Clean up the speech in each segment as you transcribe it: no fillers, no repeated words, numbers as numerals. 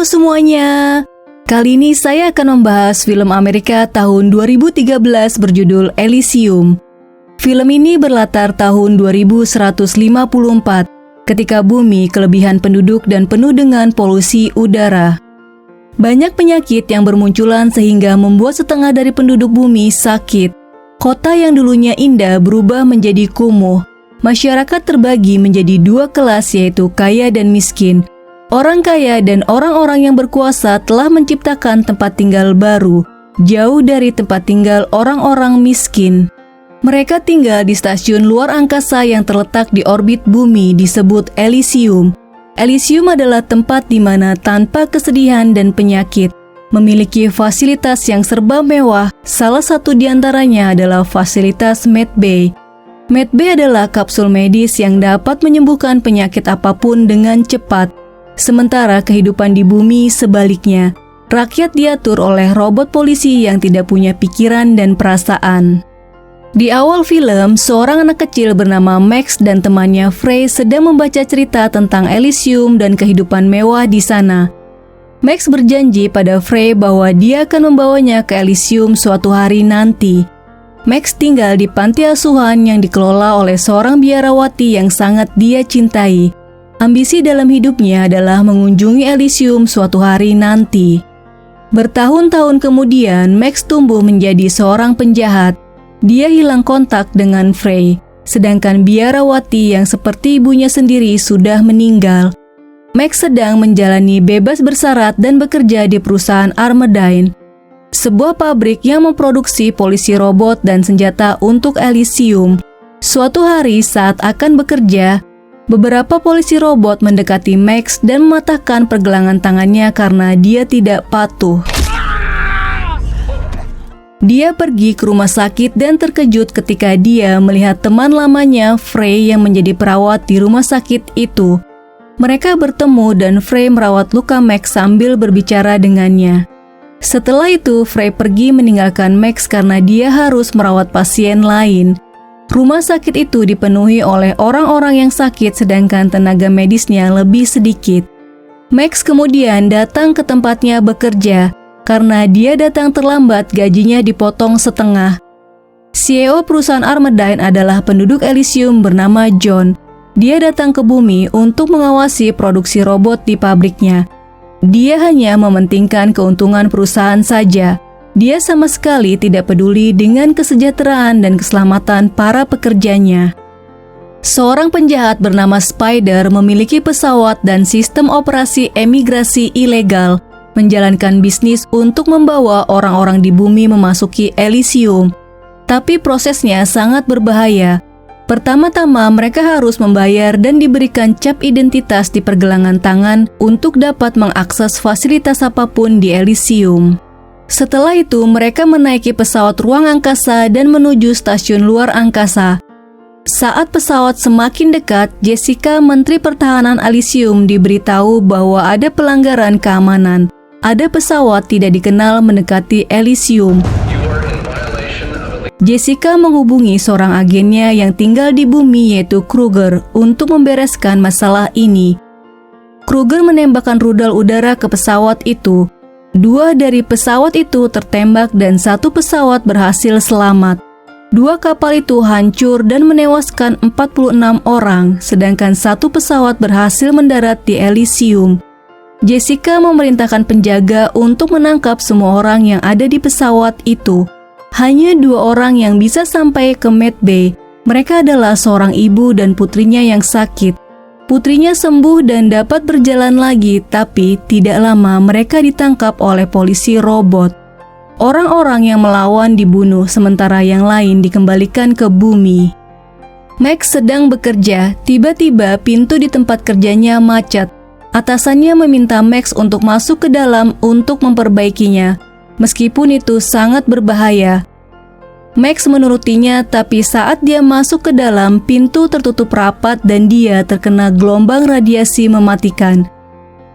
Halo semuanya. Kali ini saya akan membahas film Amerika tahun 2013 berjudul Elysium. Film ini berlatar tahun 2154 ketika bumi kelebihan penduduk dan penuh dengan polusi udara. Banyak penyakit yang bermunculan sehingga membuat setengah dari penduduk bumi sakit. Kota yang dulunya indah berubah menjadi kumuh. Masyarakat terbagi menjadi dua kelas, yaitu kaya dan miskin. Orang kaya dan orang-orang yang berkuasa telah menciptakan tempat tinggal baru, jauh dari tempat tinggal orang-orang miskin. Mereka tinggal di stasiun luar angkasa yang terletak di orbit bumi disebut Elysium. Elysium adalah tempat di mana tanpa kesedihan dan penyakit, memiliki fasilitas yang serba mewah. Salah satu di antaranya adalah fasilitas medbay. Medbay adalah kapsul medis yang dapat menyembuhkan penyakit apapun dengan cepat. Sementara kehidupan di bumi sebaliknya, rakyat diatur oleh robot polisi yang tidak punya pikiran dan perasaan. Di awal film, seorang anak kecil bernama Max dan temannya Frey sedang membaca cerita tentang Elysium dan kehidupan mewah di sana. Max berjanji pada Frey bahwa dia akan membawanya ke Elysium suatu hari nanti. Max tinggal di panti asuhan yang dikelola oleh seorang biarawati yang sangat dia cintai. Ambisi dalam hidupnya adalah mengunjungi Elysium suatu hari nanti. Bertahun-tahun kemudian, Max tumbuh menjadi seorang penjahat. Dia hilang kontak dengan Frey, sedangkan biarawati yang seperti ibunya sendiri sudah meninggal. Max sedang menjalani bebas bersyarat dan bekerja di perusahaan Armadyne, sebuah pabrik yang memproduksi polisi robot dan senjata untuk Elysium. Suatu hari saat akan bekerja, beberapa polisi robot mendekati Max dan mematahkan pergelangan tangannya karena dia tidak patuh. Dia pergi ke rumah sakit dan terkejut ketika dia melihat teman lamanya, Frey, yang menjadi perawat di rumah sakit itu. Mereka bertemu dan Frey merawat luka Max sambil berbicara dengannya. Setelah itu, Frey pergi meninggalkan Max karena dia harus merawat pasien lain. Rumah sakit itu dipenuhi oleh orang-orang yang sakit sedangkan tenaga medisnya lebih sedikit. Max kemudian datang ke tempatnya bekerja. Karena dia datang terlambat, gajinya dipotong setengah. CEO perusahaan Armadyne adalah penduduk Elysium bernama John. Dia datang ke bumi untuk mengawasi produksi robot di pabriknya. Dia hanya mementingkan keuntungan perusahaan saja. Dia sama sekali tidak peduli dengan kesejahteraan dan keselamatan para pekerjanya. Seorang penjahat bernama Spider memiliki pesawat dan sistem operasi emigrasi ilegal, menjalankan bisnis untuk membawa orang-orang di bumi memasuki Elysium. Tapi prosesnya sangat berbahaya. Pertama-tama mereka harus membayar dan diberikan cap identitas di pergelangan tangan untuk dapat mengakses fasilitas apapun di Elysium. Setelah itu, mereka menaiki pesawat ruang angkasa dan menuju stasiun luar angkasa. Saat pesawat semakin dekat, Jessica, Menteri Pertahanan Elysium, diberitahu bahwa ada pelanggaran keamanan. Ada pesawat tidak dikenal mendekati Elysium. Jessica menghubungi seorang agennya yang tinggal di bumi, yaitu Kruger, untuk membereskan masalah ini. Kruger menembakkan rudal udara ke pesawat itu. 2 dari pesawat itu tertembak dan 1 pesawat berhasil selamat. 2 kapal itu hancur dan menewaskan 46 orang, sedangkan 1 pesawat berhasil mendarat di Elysium. Jessica memerintahkan penjaga untuk menangkap semua orang yang ada di pesawat itu. Hanya 2 orang yang bisa sampai ke medbay. Mereka adalah seorang ibu dan putrinya yang sakit. Putrinya sembuh dan dapat berjalan lagi, tapi tidak lama mereka ditangkap oleh polisi robot. Orang-orang yang melawan dibunuh, sementara yang lain dikembalikan ke bumi. Max sedang bekerja, tiba-tiba pintu di tempat kerjanya macet. Atasannya meminta Max untuk masuk ke dalam untuk memperbaikinya, meskipun itu sangat berbahaya. Max menurutinya, tapi saat dia masuk ke dalam, pintu tertutup rapat dan dia terkena gelombang radiasi mematikan.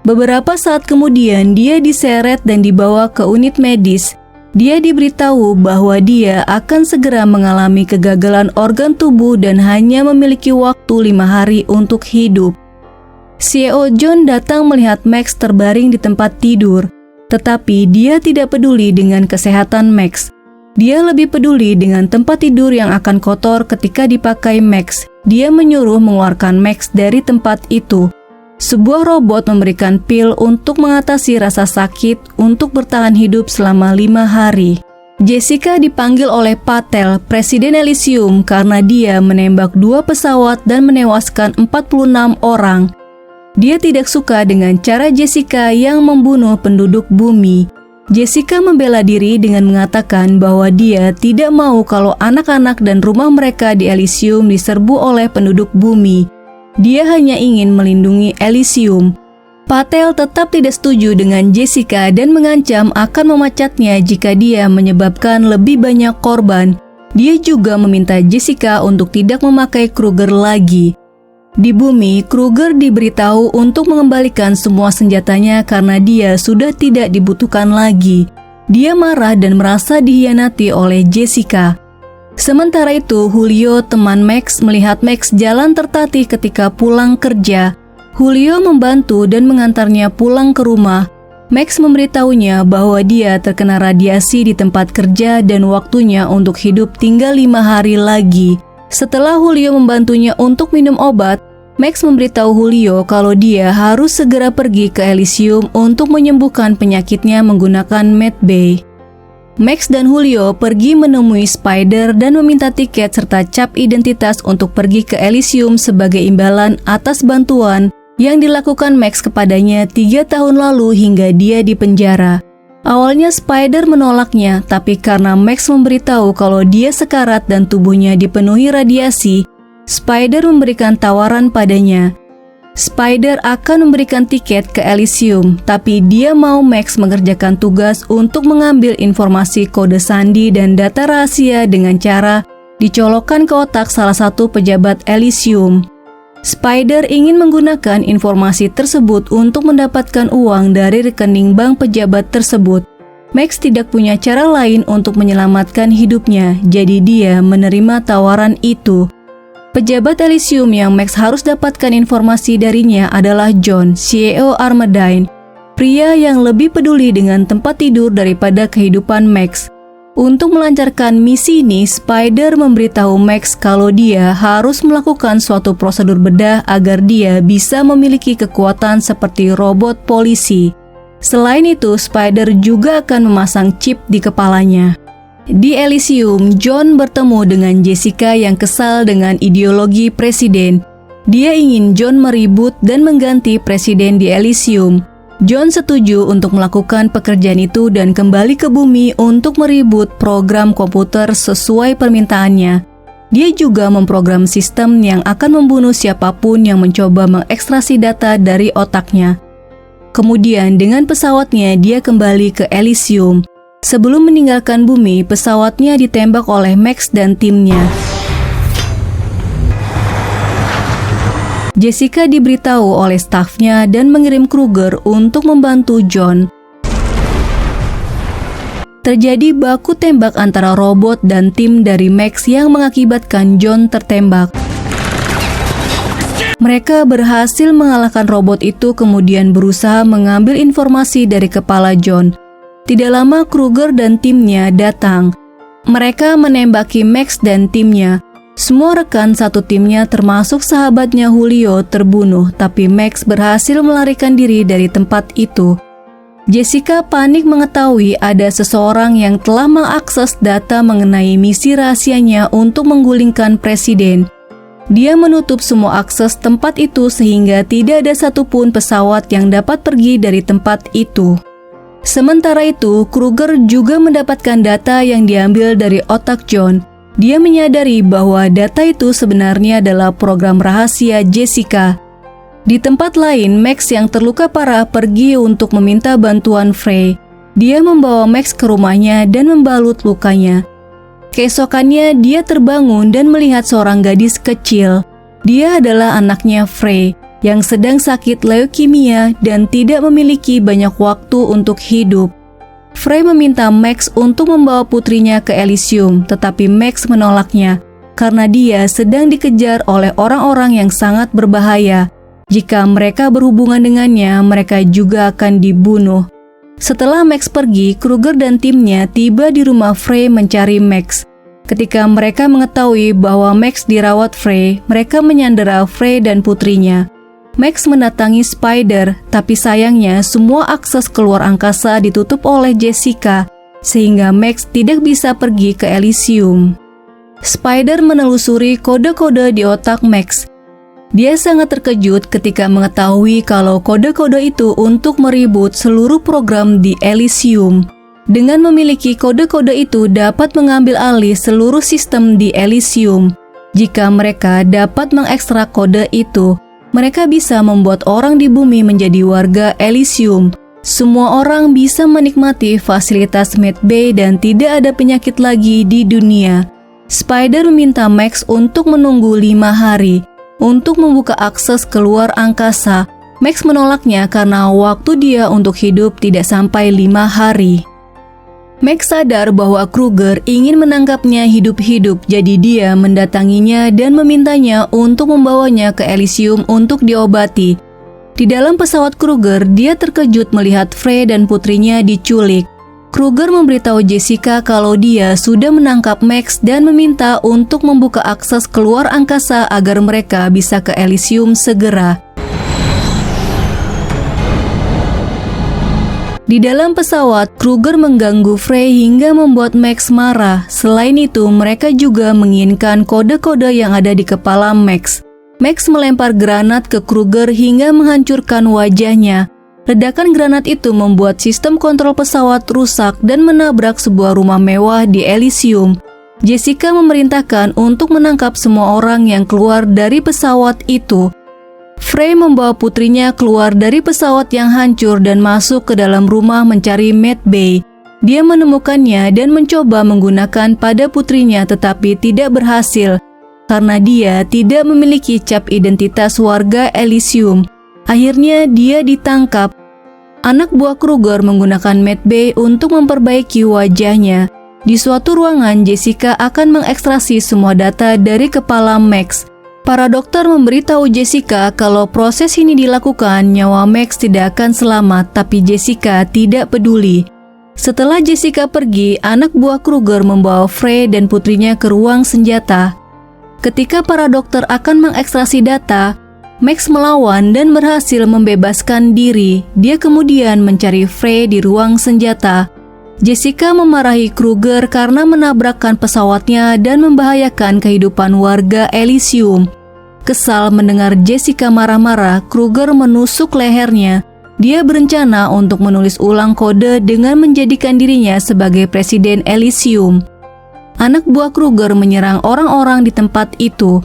Beberapa saat kemudian, dia diseret dan dibawa ke unit medis. Dia diberitahu bahwa dia akan segera mengalami kegagalan organ tubuh dan hanya memiliki waktu 5 hari untuk hidup. CEO John datang melihat Max terbaring di tempat tidur, tetapi dia tidak peduli dengan kesehatan Max. Dia lebih peduli dengan tempat tidur yang akan kotor ketika dipakai Max. Dia menyuruh mengeluarkan Max dari tempat itu. Sebuah robot memberikan pil untuk mengatasi rasa sakit untuk bertahan hidup selama 5 hari. Jessica dipanggil oleh Patel, Presiden Elysium, karena dia menembak 2 pesawat dan menewaskan 46 orang. Dia tidak suka dengan cara Jessica yang membunuh penduduk bumi. Jessica membela diri dengan mengatakan bahwa dia tidak mau kalau anak-anak dan rumah mereka di Elysium diserbu oleh penduduk bumi. Dia hanya ingin melindungi Elysium. Patel tetap tidak setuju dengan Jessica dan mengancam akan memecatnya jika dia menyebabkan lebih banyak korban. Dia juga meminta Jessica untuk tidak memakai Kruger lagi. Di bumi, Kruger diberitahu untuk mengembalikan semua senjatanya karena dia sudah tidak dibutuhkan lagi. Dia marah dan merasa dikhianati oleh Jessica. Sementara itu, Julio, teman Max, melihat Max jalan tertatih ketika pulang kerja. Julio membantu dan mengantarnya pulang ke rumah. Max memberitahunya bahwa dia terkena radiasi di tempat kerja dan waktunya untuk hidup tinggal 5 hari lagi. Setelah Julio membantunya untuk minum obat, Max memberitahu Julio kalau dia harus segera pergi ke Elysium untuk menyembuhkan penyakitnya menggunakan medbay. Max dan Julio pergi menemui Spider dan meminta tiket serta cap identitas untuk pergi ke Elysium sebagai imbalan atas bantuan yang dilakukan Max kepadanya 3 tahun lalu hingga dia dipenjara. Awalnya Spider menolaknya, tapi karena Max memberitahu kalau dia sekarat dan tubuhnya dipenuhi radiasi, Spider memberikan tawaran padanya. Spider akan memberikan tiket ke Elysium, tapi dia mau Max mengerjakan tugas untuk mengambil informasi kode sandi dan data rahasia dengan cara dicolokkan ke otak salah satu pejabat Elysium. Spider ingin menggunakan informasi tersebut untuk mendapatkan uang dari rekening bank pejabat tersebut. Max tidak punya cara lain untuk menyelamatkan hidupnya, jadi dia menerima tawaran itu. Pejabat Elysium yang Max harus dapatkan informasi darinya adalah John, CEO Armadine, pria yang lebih peduli dengan tempat tidur daripada kehidupan Max. Untuk melancarkan misi ini, Spider memberitahu Max kalau dia harus melakukan suatu prosedur bedah agar dia bisa memiliki kekuatan seperti robot polisi. Selain itu, Spider juga akan memasang chip di kepalanya. Di Elysium, John bertemu dengan Jessica yang kesal dengan ideologi presiden. Dia ingin John meribut dan mengganti presiden di Elysium. John setuju untuk melakukan pekerjaan itu dan kembali ke bumi untuk meribut program komputer sesuai permintaannya. Dia juga memprogram sistem yang akan membunuh siapapun yang mencoba mengekstrasi data dari otaknya. Kemudian dengan pesawatnya dia kembali ke Elysium. Sebelum meninggalkan bumi, pesawatnya ditembak oleh Max dan timnya. Jessica diberitahu oleh stafnya dan mengirim Kruger untuk membantu John. Terjadi baku tembak antara robot dan tim dari Max yang mengakibatkan John tertembak. Mereka berhasil mengalahkan robot itu kemudian berusaha mengambil informasi dari kepala John. Tidak lama Kruger dan timnya datang. Mereka menembaki Max dan timnya. Semua rekan satu timnya termasuk sahabatnya Julio terbunuh, tapi Max berhasil melarikan diri dari tempat itu. Jessica panik mengetahui ada seseorang yang telah mengakses data mengenai misi rahasianya untuk menggulingkan presiden. Dia menutup semua akses tempat itu sehingga tidak ada satupun pesawat yang dapat pergi dari tempat itu. Sementara itu, Kruger juga mendapatkan data yang diambil dari otak John. Dia menyadari bahwa data itu sebenarnya adalah program rahasia Jessica. Di tempat lain, Max yang terluka parah pergi untuk meminta bantuan Frey. Dia membawa Max ke rumahnya dan membalut lukanya. Keesokannya, dia terbangun dan melihat seorang gadis kecil. Dia adalah anaknya Frey yang sedang sakit leukemia dan tidak memiliki banyak waktu untuk hidup. Frey meminta Max untuk membawa putrinya ke Elysium, tetapi Max menolaknya karena dia sedang dikejar oleh orang-orang yang sangat berbahaya. Jika mereka berhubungan dengannya, mereka juga akan dibunuh. Setelah Max pergi, Kruger dan timnya tiba di rumah Frey mencari Max. Ketika mereka mengetahui bahwa Max dirawat Frey, mereka menyandera Frey dan putrinya. Max mendatangi Spider, tapi sayangnya semua akses keluar angkasa ditutup oleh Jessica, sehingga Max tidak bisa pergi ke Elysium. Spider menelusuri kode-kode di otak Max. Dia sangat terkejut ketika mengetahui kalau kode-kode itu untuk meribut seluruh program di Elysium. Dengan memiliki kode-kode itu dapat mengambil alih seluruh sistem di Elysium. Jika mereka dapat mengekstrak kode itu, mereka bisa membuat orang di bumi menjadi warga Elysium. Semua orang bisa menikmati fasilitas medbay dan tidak ada penyakit lagi di dunia. Spider meminta Max untuk menunggu 5 hari untuk membuka akses keluar angkasa. Max menolaknya karena waktu dia untuk hidup tidak sampai 5 hari. Max sadar bahwa Kruger ingin menangkapnya hidup-hidup, jadi dia mendatanginya dan memintanya untuk membawanya ke Elysium untuk diobati. Di dalam pesawat Kruger, dia terkejut melihat Frey dan putrinya diculik. Kruger memberitahu Jessica kalau dia sudah menangkap Max dan meminta untuk membuka akses keluar angkasa agar mereka bisa ke Elysium segera. Di dalam pesawat, Kruger mengganggu Frey hingga membuat Max marah. Selain itu, mereka juga menginginkan kode-kode yang ada di kepala Max. Max melempar granat ke Kruger hingga menghancurkan wajahnya. Ledakan granat itu membuat sistem kontrol pesawat rusak dan menabrak sebuah rumah mewah di Elysium. Jessica memerintahkan untuk menangkap semua orang yang keluar dari pesawat itu. Frey membawa putrinya keluar dari pesawat yang hancur dan masuk ke dalam rumah mencari medbay. Dia menemukannya dan mencoba menggunakan pada putrinya tetapi tidak berhasil karena dia tidak memiliki cap identitas warga Elysium. Akhirnya dia ditangkap. Anak buah Kruger menggunakan medbay untuk memperbaiki wajahnya. Di suatu ruangan, Jessica akan mengekstraksi semua data dari kepala Max. Para dokter memberitahu Jessica kalau proses ini dilakukan, nyawa Max tidak akan selamat, tapi Jessica tidak peduli. Setelah Jessica pergi, anak buah Kruger membawa Frey dan putrinya ke ruang senjata. Ketika para dokter akan mengekstraksi data, Max melawan dan berhasil membebaskan diri. Dia kemudian mencari Frey di ruang senjata. Jessica memarahi Kruger karena menabrakkan pesawatnya dan membahayakan kehidupan warga Elysium. Kesal mendengar Jessica marah-marah, Kruger menusuk lehernya. Dia berencana untuk menulis ulang kode dengan menjadikan dirinya sebagai presiden Elysium. Anak buah Kruger menyerang orang-orang di tempat itu.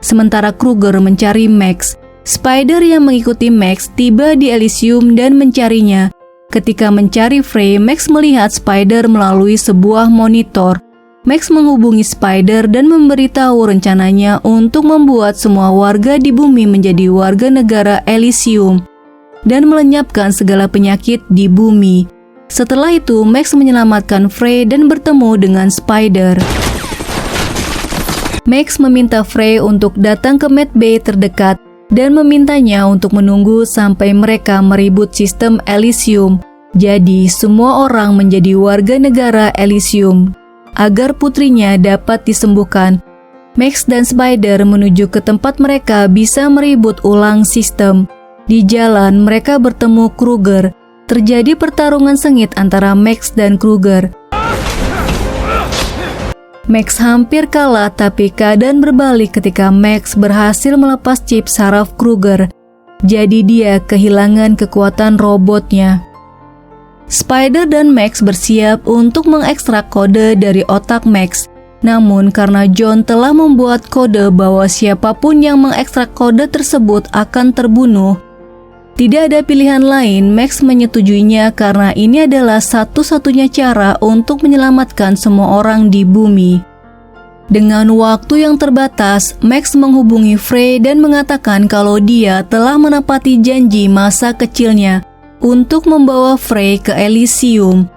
Sementara Kruger mencari Max. Spider yang mengikuti Max tiba di Elysium dan mencarinya. Ketika mencari Frey, Max melihat Spider melalui sebuah monitor. Max menghubungi Spider dan memberitahu rencananya untuk membuat semua warga di bumi menjadi warga negara Elysium dan melenyapkan segala penyakit di bumi. Setelah itu, Max menyelamatkan Frey dan bertemu dengan Spider. Max meminta Frey untuk datang ke medbay terdekat dan memintanya untuk menunggu sampai mereka meribut sistem Elysium. Jadi, semua orang menjadi warga negara Elysium agar putrinya dapat disembuhkan. Max dan Spider menuju ke tempat mereka bisa meribut ulang sistem. Di jalan, mereka bertemu Kruger. Terjadi pertarungan sengit antara Max dan Kruger. Max hampir kalah, tapi keadaan berbalik ketika Max berhasil melepas chip saraf Kruger. Jadi dia kehilangan kekuatan robotnya. Spider dan Max bersiap untuk mengekstrak kode dari otak Max. Namun karena John telah membuat kode bahwa siapapun yang mengekstrak kode tersebut akan terbunuh, tidak ada pilihan lain. Max menyetujuinya karena ini adalah satu-satunya cara untuk menyelamatkan semua orang di bumi. Dengan waktu yang terbatas, Max menghubungi Frey dan mengatakan kalau dia telah menepati janji masa kecilnya untuk membawa Frey ke Elysium.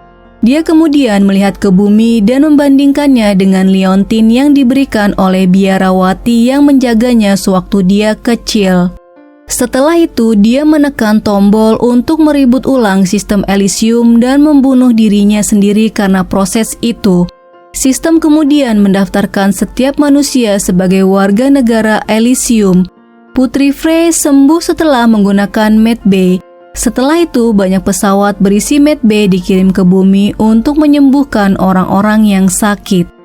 Dia kemudian melihat ke bumi dan membandingkannya dengan liontin yang diberikan oleh biarawati yang menjaganya sewaktu dia kecil. Setelah itu, dia menekan tombol untuk meribut ulang sistem Elysium dan membunuh dirinya sendiri karena proses itu. Sistem kemudian mendaftarkan setiap manusia sebagai warga negara Elysium. Putri Frey sembuh setelah menggunakan medbay. Setelah itu, banyak pesawat berisi medbay dikirim ke bumi untuk menyembuhkan orang-orang yang sakit.